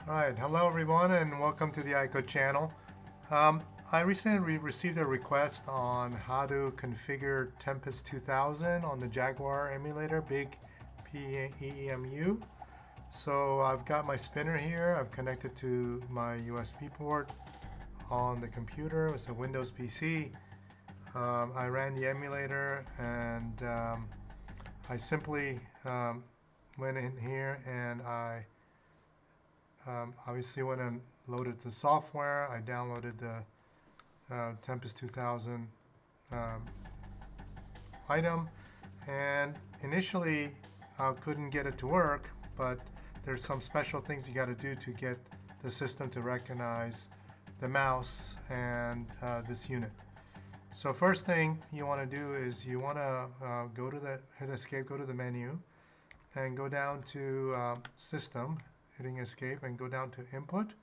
Alright, hello everyone and welcome to the iCode channel. I recently received a request on how to configure Tempest 2000 on the Jaguar emulator, BigPEmu. So I've got my spinner here, I've connected to my USB port on the computer. It's a Windows PC. I ran the emulator and I simply went in here and I obviously went and loaded the software. I downloaded the Tempest 2000 item, and initially I couldn't get it to work, but there's some special things you got to do to get the system to recognize the mouse and this unit. So first thing you want to do is you want to hit escape, go to the menu, and go down to System, hitting escape, and go down to Input,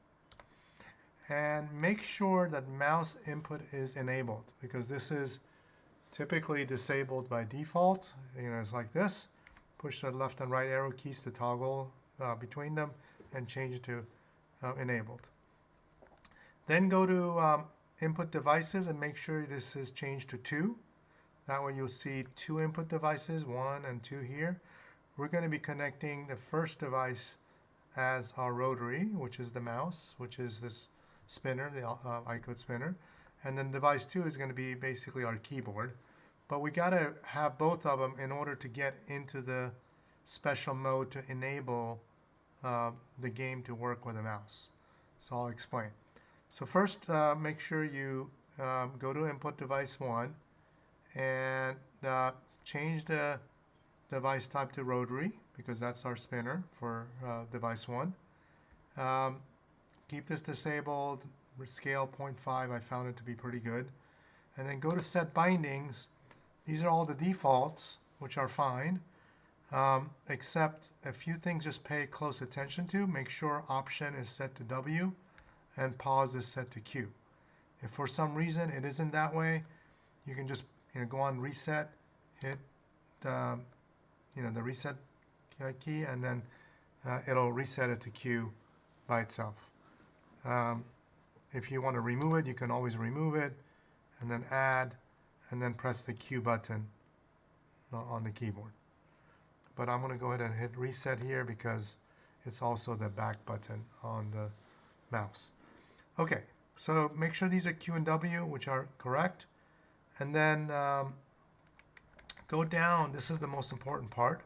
and make sure that mouse input is enabled, because this is typically disabled by default. It's like this. Push the left and right arrow keys to toggle between them and change it to enabled. Then go to input devices and make sure this is changed to 2. That way you'll see 2 input devices, 1 and 2 here. We're going to be connecting the first device as our rotary, which is the mouse, which is this spinner, the iCode spinner. And then device 2 is going to be basically our keyboard. But we got to have both of them in order to get into the special mode to enable the game to work with a mouse. So I'll explain. So first, make sure you go to input device 1 and change the device type to rotary, because that's our spinner for device 1. Keep this disabled, scale 0.5, I found it to be pretty good. And then go to set bindings. These are all the defaults, which are fine, except a few things just pay close attention to. Make sure option is set to W and pause is set to Q. If for some reason it isn't that way, you can just go on reset, hit the reset key, and then it'll reset it to Q by itself. If you want to remove it, you can always remove it, and then add, and then press the Q button on the keyboard. But I'm going to go ahead and hit reset here because it's also the back button on the mouse. Okay, so make sure these are Q and W, which are correct, and then go down. This is the most important part.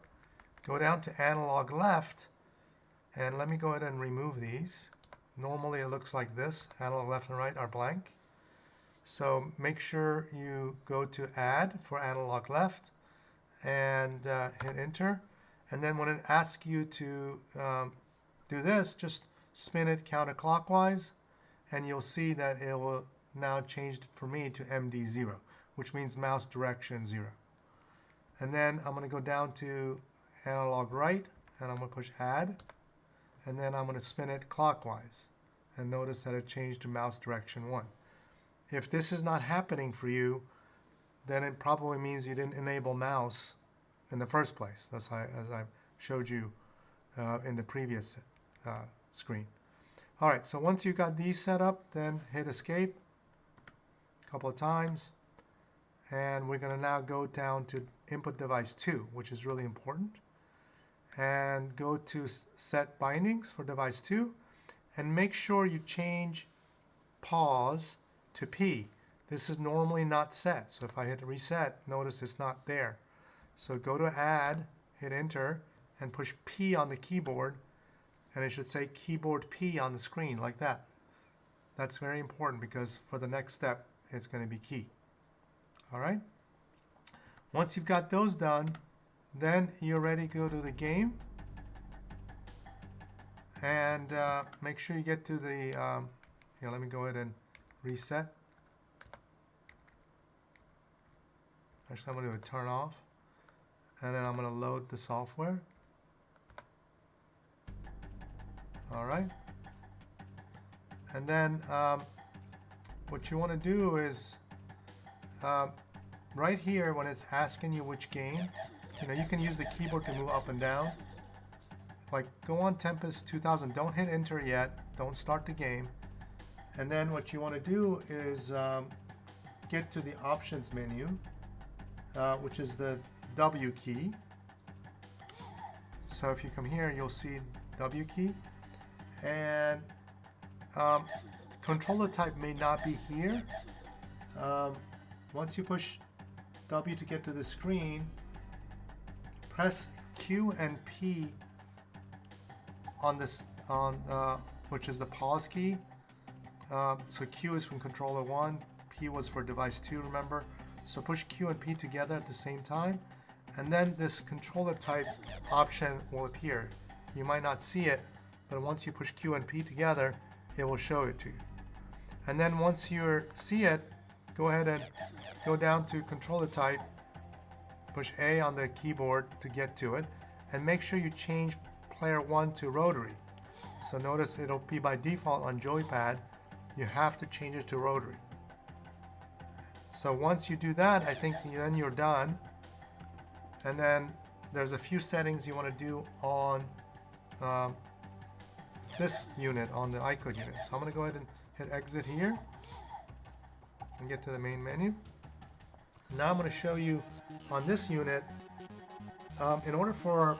Go down to analog left, and let me go ahead and remove these. Normally it looks like this. Analog left and right are blank. So make sure you go to add for analog left and hit enter. And then when it asks you to do this, just spin it counterclockwise, and you'll see that it will now change for me to MD0, which means mouse direction 0. And then I'm going to go down to analog right, and I'm going to push add, and then I'm going to spin it clockwise, and notice that it changed to mouse direction 1. If this is not happening for you, then it probably means you didn't enable mouse in the first place. That's as I showed you in the previous screen. All right, so once you got these set up, then hit escape a couple of times, and we're going to now go down to input device 2, which is really important, and go to set bindings for device 2, and make sure you change pause to P. This is normally not set, so if I hit reset, notice it's not there. So go to add, hit enter, and push P on the keyboard, and it should say keyboard P on the screen like that. That's very important because for the next step, it's going to be key. All right? Once you've got those done, then you're ready to go to the game, and make sure you get to the let me go ahead and reset. Actually, I'm going to turn off, and then I'm going to load the software. All right, and then what you want to do is right here, when it's asking you which game, you can use the keyboard to move up and down. Like go on Tempest 2000. Don't hit enter yet. Don't start the game. And then what you want to do is get to the options menu, which is the W key. So if you come here, you'll see W key. And controller type may not be here. Once you push W to get to the screen, press Q and P on this, which is the pause key. So Q is from controller 1, P was for device 2, remember? So push Q and P together at the same time, and then this controller type option will appear. You might not see it, but once you push Q and P together, it will show it to you. And then once you see it, go ahead and go down to controller type, push A on the keyboard to get to it, and make sure you change player 1 to Rotary. So notice it'll be by default on joypad. You have to change it to Rotary. So once you do that, I think then you're done. And then there's a few settings you want to do on this unit, on the iCode unit. So I'm going to go ahead and hit exit here and get to the main menu. Now I'm going to show you on this unit, in order for,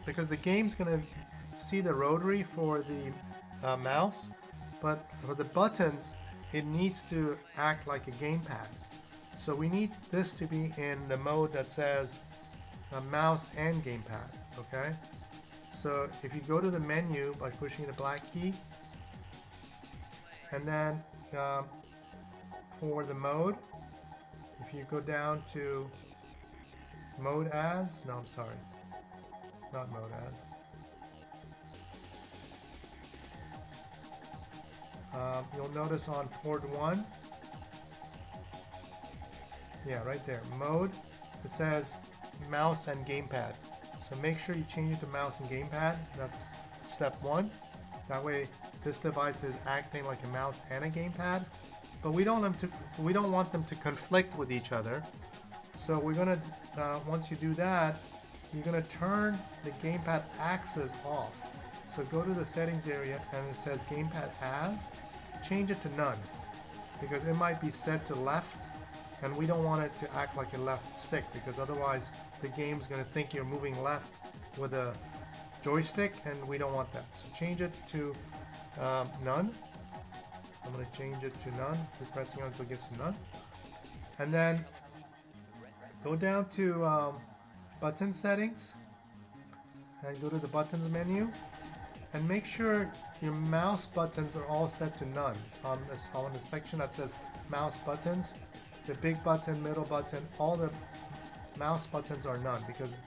because the game's going to see the rotary for the mouse, but for the buttons, it needs to act like a gamepad. So we need this to be in the mode that says mouse and gamepad, okay? So if you go to the menu by pushing the black key, and then for the mode, if you go down to mode as, no, I'm sorry, not mode as. You'll notice on port 1, yeah, right there, mode, it says mouse and gamepad. So make sure you change it to mouse and gamepad. That's step 1. That way this device is acting like a mouse and a gamepad, but we don't want them to conflict with each other. So we're gonna, once you do that, you're gonna turn the gamepad axis off. So go to the settings area and it says gamepad as, change it to none, because it might be set to left and we don't want it to act like a left stick, because otherwise the game's gonna think you're moving left with a joystick and we don't want that. So change it to none. I'm gonna change it to none, keep pressing on until it gets to none. And then go down to button settings and go to the buttons menu and make sure your mouse buttons are all set to none. So on the section that says mouse buttons, the big button, middle button, all the mouse buttons are none, because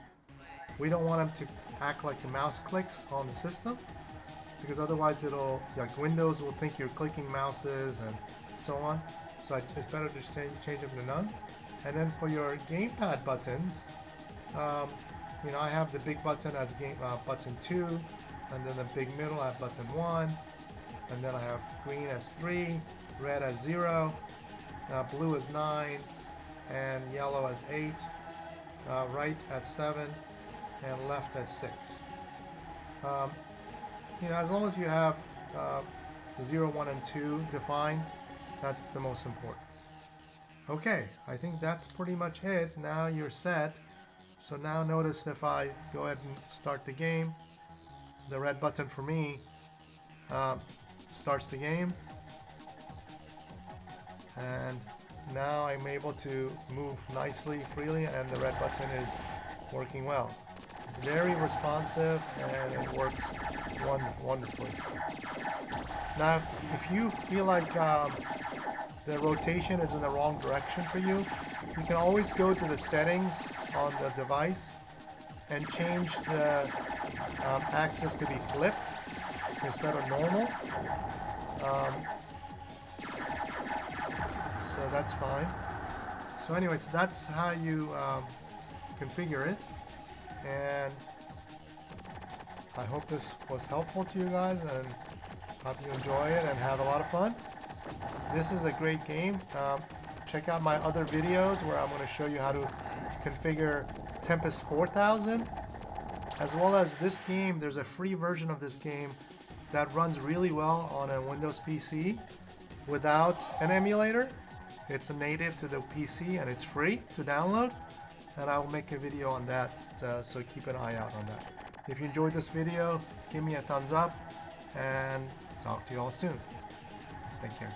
we don't want them to act like the mouse clicks on the system, because otherwise it'll, like Windows will think you're clicking mouses and so on. So it's better to change them to none. And then for your gamepad buttons, you know, I have the big button as button 2, and then the big middle I have button 1, and then I have green as 3, red as 0, blue as 9, and yellow as 8, right as 7, and left as 6. You know, as long as you have 0, 1, and 2 defined, that's the most important. Okay, I think that's pretty much it. Now you're set. So now notice if I go ahead and start the game, the red button for me starts the game. And now I'm able to move nicely, freely, and the red button is working well. It's very responsive and it works wonderfully. Now, if you feel like the rotation is in the wrong direction for you, you can always go to the settings on the device and change the axis to be flipped instead of normal. So that's fine. So anyways, that's how you configure it. And I hope this was helpful to you guys, and hope you enjoy it and have a lot of fun. This is a great game. Check out my other videos where I'm going to show you how to configure Tempest 4000 as well as this game. There's a free version of this game that runs really well on a Windows PC without an emulator. It's a native to the PC and it's free to download, and I will make a video on that, so keep an eye out on that. If you enjoyed this video, give me a thumbs up and talk to you all soon. Take care.